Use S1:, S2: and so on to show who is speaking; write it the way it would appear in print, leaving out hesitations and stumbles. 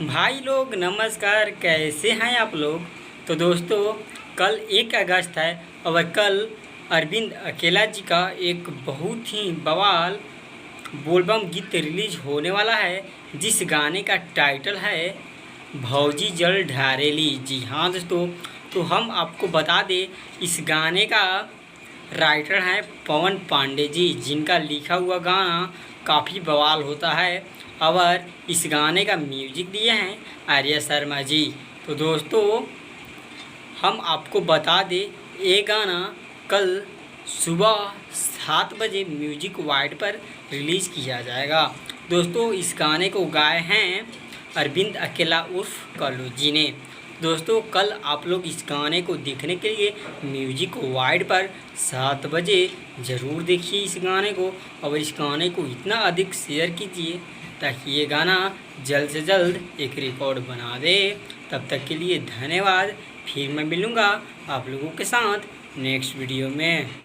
S1: भाई लोग नमस्कार, कैसे हैं आप लोग। तो दोस्तों, कल 1 अगस्त है और कल अरविंद अकेला जी का एक बहुत ही बवाल बोलबम गीत रिलीज होने वाला है, जिस गाने का टाइटल है भौजी जल ढारेली। जी हाँ दोस्तों, तो हम आपको बता दें, इस गाने का राइटर हैं पवन पांडे जी, जिनका लिखा हुआ गाना काफ़ी बवाल होता है। और इस गाने का म्यूजिक दिए हैं आर्या शर्मा जी। तो दोस्तों, हम आपको बता दें, ये गाना कल सुबह 7 बजे म्यूजिक वाइड पर रिलीज़ किया जाएगा। दोस्तों, इस गाने को गाए हैं अरविंद अकेला उर्फ कल्लू जी ने। दोस्तों, कल आप लोग इस गाने को देखने के लिए म्यूजिक वाइड पर 7 बजे ज़रूर देखिए इस गाने को, और इस गाने को इतना अधिक शेयर कीजिए ताकि ये गाना जल्द से जल्द एक रिकॉर्ड बना दे। तब तक के लिए धन्यवाद। फिर मैं मिलूँगा आप लोगों के साथ नेक्स्ट वीडियो में।